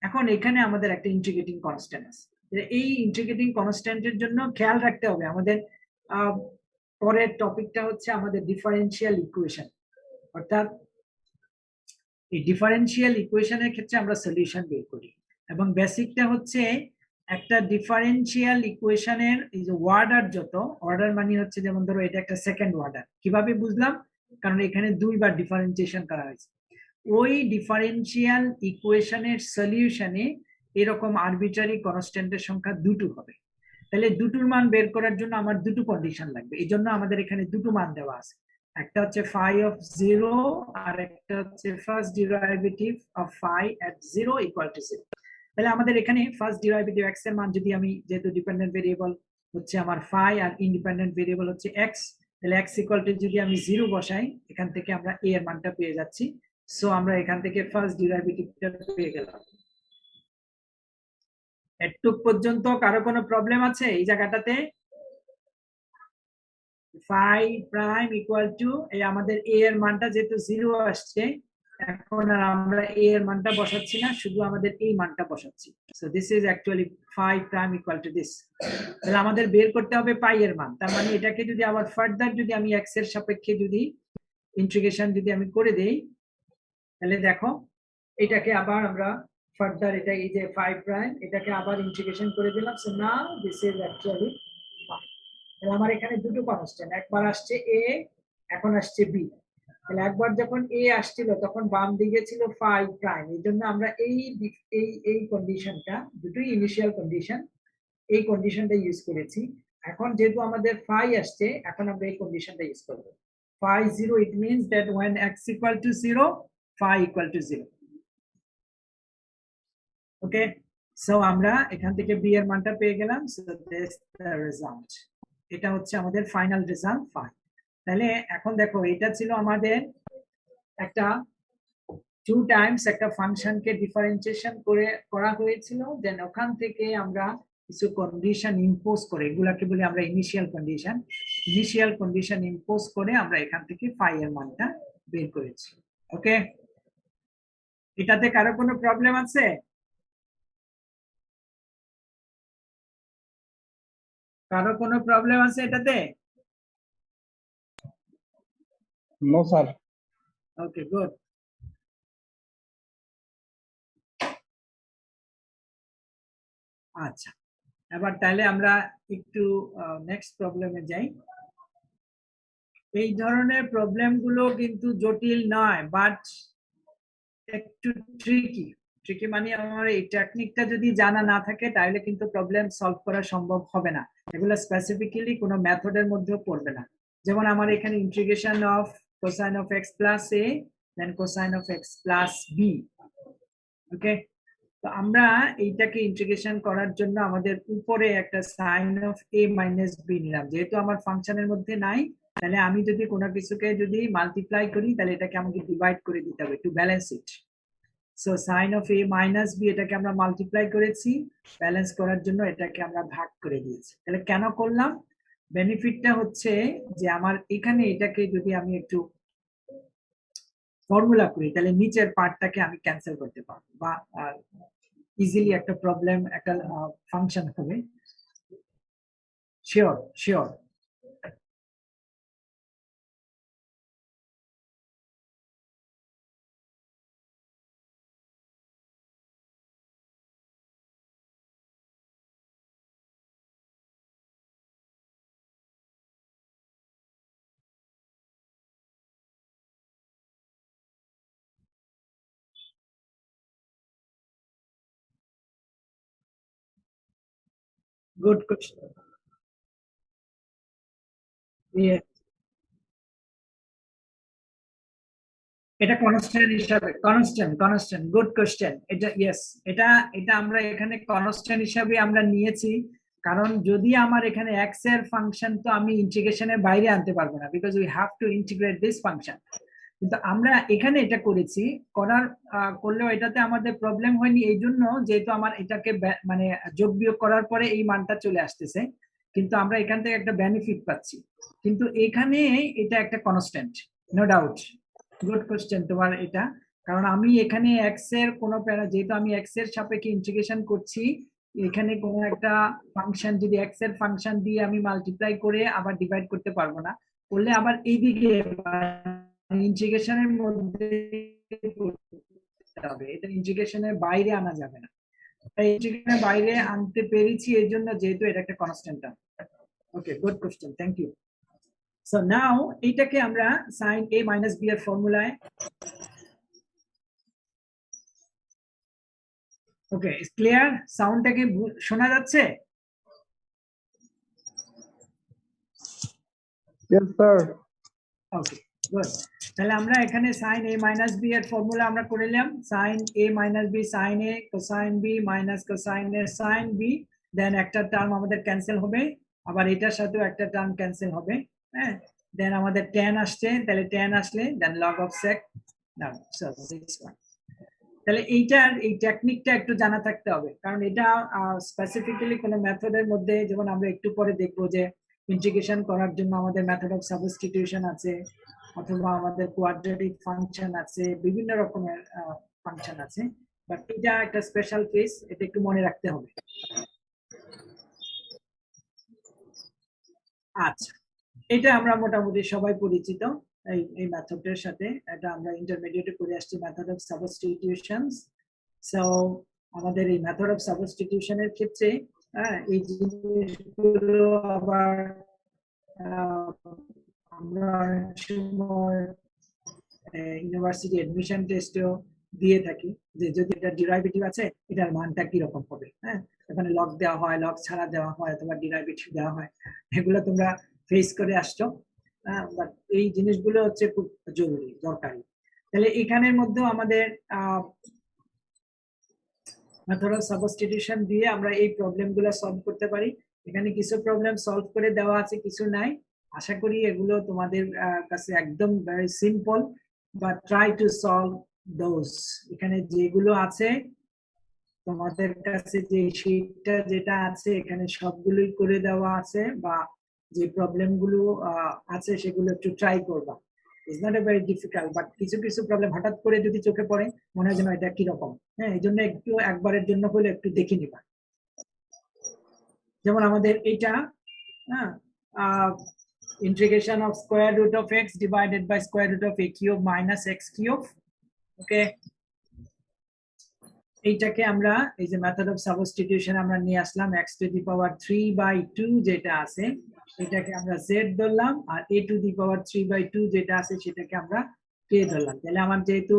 এখন এখানে আমাদের একটা ইন্টিগ্রেটিং কনস্ট্যান্ট আছে, এই ইন্টিগ্রেটিং কনস্ট্যান্টের জন্য খেয়াল রাখতে হবে আমাদের। পরের টপিকটা হচ্ছে আমাদের ডিফারেন্সিয়াল ইকুয়েশন, অর্থাৎ এই ডিফারেন্সিয়াল ইকুয়েশনের ক্ষেত্রে আমরা সলিউশন বের করি, এবং বেসিকটা হচ্ছে একটা ডিফারেন্সিয়াল ইকুয়েশনের এই যে অর্ডার, যত অর্ডার মানে হচ্ছে যেমন ধরো এটা একটা সেকেন্ড অর্ডার, কিভাবে বুঝলাম কারণ এখানে দুইবার ডিফারেন্সিয়েশন করা হয়েছে। ওই ডিফারেন্সিয়াল ইকুয়েশনের সলিউশনে এরকম আরবিট্রারি কনস্ট্যান্টের সংখ্যা দুটো হবে। তাহলে দুটোর মান বের করার জন্য আমার দুটো কন্ডিশন লাগবে, এই জন্য আমাদের এখানে দুটো মান দেওয়া আছে। একটা হচ্ছে phi of 0 আর একটা হচ্ছে first derivative of phi at 0 equal to 0। তাহলে আমাদের এখানে ফার্স্ট ডেরিভেটিভ x এর মান যদি আমি, যেহেতু ডিপেন্ডেন্ট ভেরিয়েবল হচ্ছে আমার phi আর ইন্ডিপেন্ডেন্ট ভেরিয়েবল হচ্ছে x, তাহলে x ইকুয়াল টু যদি আমি 0 বসাই, এখান থেকে আমরা a এর মানটা পেয়ে যাচ্ছি। সো আমরা এখান থেকে ফার্স্ট ডেরিভেটিভটা পেয়ে গেলাম। একটু পর্যন্ত কারো কোনো প্রবলেম আছে এই জায়গাটাতে? phi প্রাইম ইকুয়াল টু, এই আমাদের a এর মানটা যেহেতু 0 আসছে, এখন আর আমরা a এর মানটা বসাচ্ছি না, শুধু আমাদের এই মানটা বসাচ্ছি। So this is actually phi prime equal to this. তাহলে আমাদের বের করতে হবে পাই এর মান। তার মানে এটাকে যদি আবার ফার্দার যদি আমি x এর সাপেক্ষে যদি ইন্টিগ্রেশন যদি আমি করে দেই, তাহলে দেখো এটাকে আবার আমরা ফার্দার, এটা এই যে phi প্রাইম, এটাকে আবার ইন্টিগ্রেশন করে দিলাম। So now this is actually phi। তাহলে আমার এখানে দুটো কনস্ট্যান্ট, একবার আসছে a, এখন আসছে b। তাহলে একবার যখন a আসছিল তখন বাম দিকে ছিল phi প্রাইম, এই জন্য আমরা এই কন্ডিশনটা, দুটোই ইনিশিয়াল কন্ডিশন, এই কন্ডিশনটা ইউজ করেছি। এখন যেহেতু আমাদের phi আসছে, এখন আমরা এই কন্ডিশনটা ইউজ করব। phi 0, it means that when x equal to 0, phi equal to 0। Okay, so আমরা এখান থেকে b এর মানটা পেয়ে গেলাম। সো দিস দ্য রেজাল্ট, এটা হচ্ছে আমাদের ফাইনাল রেজাল্ট phi। তাহলে এখন দেখো, এটা ছিল আমাদের একটা 2 টাইমস একটা ফাংশনকে ডিফারেন্সিয়েশন করা হয়েছিল, দেন ওখান থেকে আমরা কিছু কন্ডিশন ইম্পোজ করে, এগুলাকে বলি আমরা ইনিশিয়াল কন্ডিশন ইম্পোজ করে আমরা এখান থেকে phi এর মানটা বের করেছি। ওকে, এটাতে কারো কোনো প্রবলেম আছে? কারো কোনো প্রবলেম আছে এটাতে? No sir. Okay, good. আচ্ছা, এবার তাহলে আমরা একটু নেক্সট প্রবলেমে যাই। এই ধরনের প্রবলেম গুলো কিন্তু জটিল নয়, বাট একটু ট্রিকি মানে আমার এই টেকনিকটা যদি জানা না থাকে তাহলে কিন্তু প্রবলেম সলভ করা সম্ভব হবে না। এগুলো স্পেসিফিক্যালি কোনো মেথডের মধ্যেও পড়বে না। যেমন আমার এখানে integration of cosine of x plus a then cosine of x plus b। Okay, তো আমরা এইটাকে ইন্টিগ্রেশন করার জন্য আমাদের উপরে একটা sine of a minus b নিলাম, যেহেতু আমার ফাংশনের মধ্যে নাই। তাহলে আমি যদি কোনো কিছুকে যদি মাল্টিপ্লাই করি, তাহলে এটাকে আমাকে ডিভাইড করে দিতে হবে to balance it. So sine of a minus b, এটাকে আমরা মাল্টিপ্লাই করেছি, ব্যালেন্স করার জন্য এটাকে আমরা ভাগ করে দিয়েছি। তাহলে কেন করলাম? বেনিফিটটা হচ্ছে যে আমার এখানে এটাকে যদি আমি একটু ফর্মুলা করি, তাহলে নিচের পার্টটাকে আমি ক্যান্সেল করতে পারবো, বা ইজিলি একটা প্রবলেম, একটা ফাংশন হবে। শিওর। Good question. এটা কনস্ট্যান্ট হিসাবে, কনস্ট্যান্ট, গুড কোশ্চেন। এটা ইয়েস, এটা আমরা এখানে কনস্ট্যান্ট হিসাবে আমরা নিয়েছি, কারণ যদি আমার এখানে x এর ফাংশন, তো আমি ইন্টিগ্রেশনের বাইরে আনতে পারবো না, because we have to integrate this function. কিন্তু আমরা এখানে এটা করেছি, করলেও এটাতে আমাদের প্রবলেম হয়নি, এই জন্য যেহেতু আমার এটাকে মানে যোগ বিয়োগ করার পরে এই মানটা চলে আসতেছে, কিন্তু আমরা এখান থেকে একটা বেনিফিট পাচ্ছি। কিন্তু এখানে এটা একটা constant, no doubt. Good question তোমার এটা, কারণ আমি এখানে x এর কোনো যেহেতু আমি x এর সাপেক্ষে ইন্টিগ্রেশন করছি, এখানে কোনো একটা ফাংশন যদি x এর ফাংশন দিয়ে আমি মাল্টিপ্লাই করে আবার ডিভাইড করতে পারবো না, করলে আবার এইদিকে ইন্টিগ্রেশনের মধ্যে হবে, এটা ইন্টিগ্রেশনের বাইরে আনা যাবে না। তাই ইন্টিগ্রেশনের বাইরে আনতে পেরেছি এই জন্য, যেহেতু এটা একটা constant term. Okay, good question, thank you. So now এইটাকে আমরা sin a minus b এর ফর্মুলায় ওকে ক্লিয়ার সাউন্ডটাকে শোনা যাচ্ছে Yes, sir. ওকে গুড তাহলে আমরা এখানে sin a minus b এর ফর্মুলা আমরা করে নিলাম sin a minus b sin a cosine b minus cosine a sin b দেন একটা টার্ম আমাদের ক্যান্সেল হবে আবার এটার সাথেও একটা টার্ম ক্যান্সেল হবে হ্যাঁ দেন আমাদের tan আসছে তাহলে tan আসলে দেন log of sec না সো দিস ওয়ান তাহলে এইটার এই টেকনিকটা একটু জানা থাকতে হবে কারণ এটা স্পেসিফিক্যালি কোনো মেথডের মধ্যে যেমন আমরা একটু পরে দেখবো যে ইন্টিগ্রেশন করার জন্য আমাদের মেথড অফ সাবস্টিটিউশন আছে অথবা আমাদের কোয়াড্রেটিক ফাংশন আছে বিভিন্ন রকমের ফাংশন আছে বাট এটা একটা স্পেশাল কেস এটা একটু মনে রাখতে হবে আচ্ছা এটা আমরা মোটামুটি সবাই পরিচিত এই মেথডের সাথে এটা আমরা ইন্টারমিডিয়েটে করে আসছি মেথড অফ সাবস্টিটিউশনস সো আমাদের এই মেথড অফ সাবস্টিটিউশনের ক্ষেত্রে এই জিনিসগুলো আবার আমরা অনেক সময় ইউনিভার্সিটি অ্যাডমিশন টেস্টেও দিয়ে থাকি যে যদি এটা ডেরিভেটিভ আছে এটার মানটা কি রকম হবে হ্যাঁ এখানে লগ দেওয়া হয় লগ ছাড়া দেওয়া হয় অথবা ডেরিভেটিভ দেওয়া হয় এগুলো তোমরা ফেস করে আসছো বাট এই জিনিসগুলো হচ্ছে খুব জরুরি দরকারি তাহলে এখানের মধ্যেও আমাদের মেথড অফ সাবস্টিটিউশন দিয়ে আমরা এই প্রবলেমগুলো সলভ করতে পারি এখানে কিছু প্রবলেম সলভ করে দেওয়া আছে কিছু নাই আশা করি এগুলো তোমাদের কাছে একদম very simple but try to solve those এখানে যেগুলো আছে তোমাদের কাছে যে শীটটা যেটা আছে এখানে সবগুলোই করে দেওয়া আছে বা যে প্রবলেমগুলো আছে সেগুলো একটু ট্রাই করবা it's not a very difficult but কিছু কিছু প্রবলেম হঠাৎ করে যদি চোখে পড়ে মনে হয় যেন এটা কিরকম হ্যাঁ এই জন্য একটু একবারের জন্য হলে একটু দেখে নিবা যেমন আমাদের এইটা হ্যাঁ integration of square root of x divided by square root of a cube minus x cube ওকে এইটাকে আমরা এই যে মেথড অফ সাবস্টিটিউশন আমরা নিয়ে আসলাম x টু দি পাওয়ার 3/2 যেটা আছে এটাকে আমরা z ধরলাম আর a টু দি পাওয়ার 3/2 যেটা আছে সেটাকে আমরা k ধরলাম তাহলে আমার যেহেতু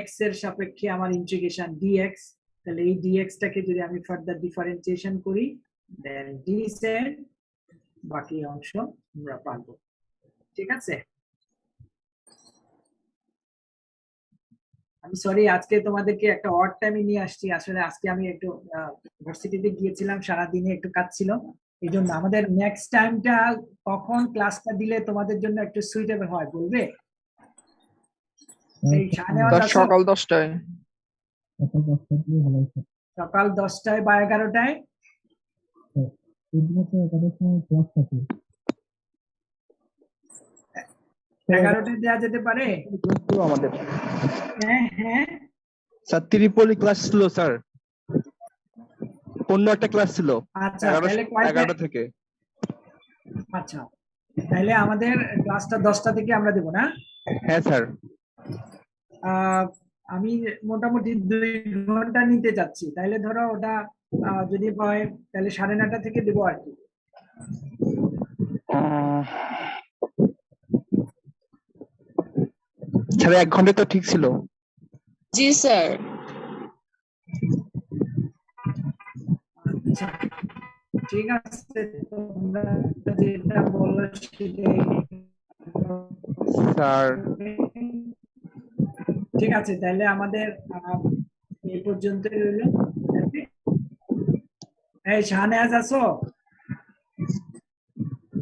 x এর সাপেক্ষে আমার ইন্টিগ্রেশন dx তাহলে এই dx টাকে যদি আমি ফার্দার ডিফারেন্সিয়েশন করি দেন dz বাকি অংশ আমরা পাবো ঠিক আছে আমি সরি আজকে তোমাদেরকে একটা অড টাইমে নিয়ে আসছি আসলে আজকে আমি একটু ইউনিভার্সিটিতে গিয়েছিলাম সারা দিনে একটু কাজ ছিল এইজন্য আমাদের নেক্সট টাইমটা কখন ক্লাসটা দিলে তোমাদের জন্য একটু সুইটেবল হয় বলবে এই সকাল 10টায় সকাল 10টায় বা 11টায় 11টায় দেওয়া যেতে পারে আমাদের হ্যাঁ হ্যাঁ স্যার ত্রিপলি ক্লাস ছিল স্যার অন্য একটা ক্লাস ছিল আচ্ছা তাহলে 11টা থেকে আচ্ছা তাহলে আমাদের ক্লাসটা 10টা থেকে আমরা দেব না হ্যাঁ স্যার আমি মোটামুটি 2 ঘন্টা নিতে যাচ্ছি তাহলে ধরো ওটা যদি হয় তাহলে 9:30 থেকে দেবো আর কি স্যার 1 ঘন্টা তো ঠিক ছিল জি স্যার আচ্ছা ঠিক আছে তোমরা যেটা বলো সেটাই স্যার ঠিক আছে তাহলে আমাদের এই পর্যন্তই রইল এই শাহনেয়াজ আছো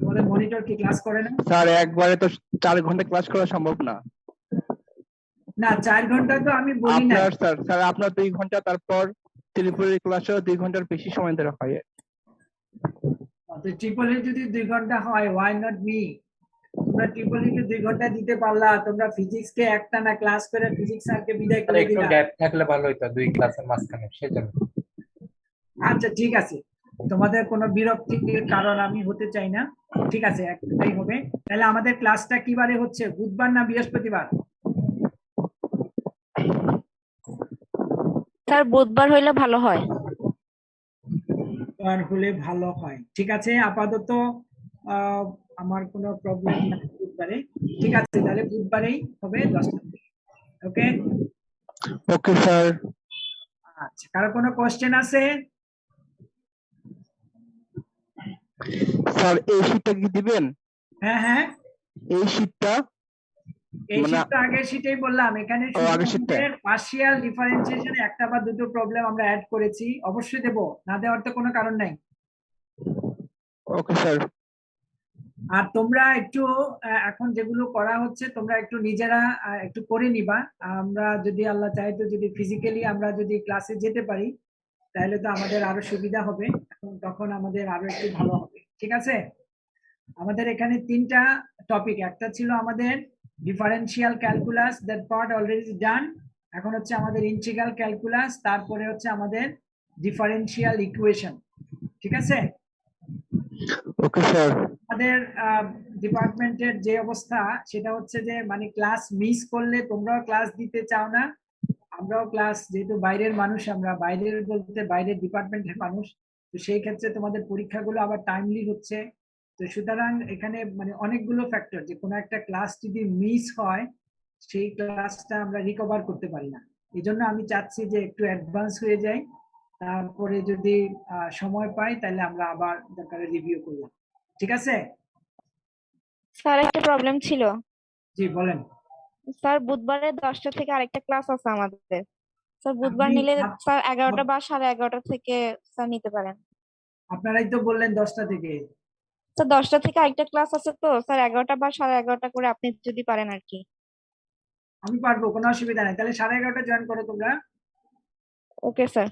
তোমাদের মনিটর কি ক্লাস করে না স্যার একবারে তো 4 ঘন্টা ক্লাস করা সম্ভব না না 4 ঘন্টা তো আমি বলি না আপনার স্যার আপনার 2 ঘন্টা তারপর ত্রিপুরি ক্লাসও 2 ঘন্টার বেশি সময় ধরে হয় তো ট্রিপলি যদি 2 ঘন্টা হয় why not me তোমরা ট্রিপলিকে 2 ঘন্টা দিতে পারলা তোমরা ফিজিক্স কে একটা না ক্লাস করে ফিজিক্স স্যারকে বিদায় করে একটু দিলা গ্যাপ থাকলে ভালো হতো 2 ক্লাসের মাঝখানে সেজন্য আচ্ছা ঠিক আছে তোমাদের কোনো বিরক্তির কারণ আমি হতে চাই না ঠিক আছে একটাই হবে তাহলে আমাদের ক্লাসটা কি বারে হচ্ছে বুধবার না বৃহস্পতিবার স্যার বুধবার হইলে ভালো হয় আর হলে ভালো হয় ঠিক আছে আপাতত আমার কোনো প্রবলেম নাই বুধবারে। ঠিক আছে, তাহলে বুধবারেই হবে 10টা থেকে। ওকে? Okay sir. আচ্ছা, কারো কোনো কোশ্চেন আছে? স্যার এই শীটটা কি দিবেন? হ্যাঁ হ্যাঁ, এই শীটটা এই মানে শীটটা আগের শীটেই বললাম, এখানে ও, আগের শীটটা। পার্শিয়াল ডিফারেন্সিয়েশনে একটা বা দুটো প্রবলেম আমরা অ্যাড করেছি, অবশ্যই দেব, না দেওয়ার তো কোনো কারণ নাই। Okay sir. আর তোমরা একটু এখন যেগুলো করা হচ্ছে তোমরা একটু নিজেরা একটু করে নিবা। আমরা যদি আল্লাহ চায় তো যদি ফিজিক্যালি আমরা যদি ক্লাসে যেতে পারি তাহলে তো আমাদের আরো সুবিধা হবে, এবং তখন আমাদের আরো একটু ভালো হবে। ঠিক আছে? আমাদের এখানে 3টা টপিক, একটা ছিল আমাদের differential calculus, that part already done. এখন হচ্ছে আমাদের ইন্টিগ্রাল ক্যালকুলাস, তারপরে হচ্ছে আমাদের ডিফারেন্সিয়াল ইকুয়েশন। ঠিক আছে? Okay sir. আমাদের ডিপার্টমেন্টের যে অবস্থা সেটা হচ্ছে যে মানে ক্লাস মিস করলে তোমরাও ক্লাস দিতে চাও না, আমরাও ক্লাস, যেহেতু বাইরের মানুষ, আমরা বাইরের বলতে বাইরের ডিপার্টমেন্টের মানুষ, তো সেই ক্ষেত্রে তোমাদের পরীক্ষাগুলো আবার টাইমলি হচ্ছে। তো সুতরাং এখানে মানে অনেকগুলো ফ্যাক্টর, যে কোনো একটা ক্লাস যদি মিস হয় সেই ক্লাসটা আমরা রিকভার করতে পারি না। এই জন্য আমি চাচ্ছি যে একটু অ্যাডভান্স হয়ে যাই, তারপরে যদি সময় পাই তাহলে আমরা আবার দরকারে রিভিউ করলাম। ঠিক আছে? স্যার একটা প্রবলেম ছিল। জি বলেন। স্যার বুধবারে 10টা থেকে আরেকটা ক্লাস আছে আমাদের। স্যার বুধবার আপনি নিলে আপ- স্যার 11টা বা 11:30 থেকে স্যার নিতে পারেন। আপনারাই তো বললেন 10টা থেকে। স্যার 10টা থেকে আরেকটা ক্লাস আছে, তো স্যার 11টা বা 11:30 করে আপনি যদি পারেন আর কি। আমি পারবো, কোনো অসুবিধা নাই, তাহলে 11:30 জয়েন করো তোমরা। Okay sir.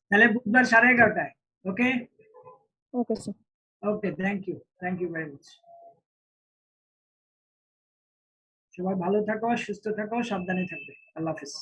তাহলে বুধবার 11:30টায়। Okay? Okay sir. Okay, thank you very much. সবাই ভালো থাকো, সুস্থ থাকো, সাবধানে থাকবে। আল্লাহ হাফিজ।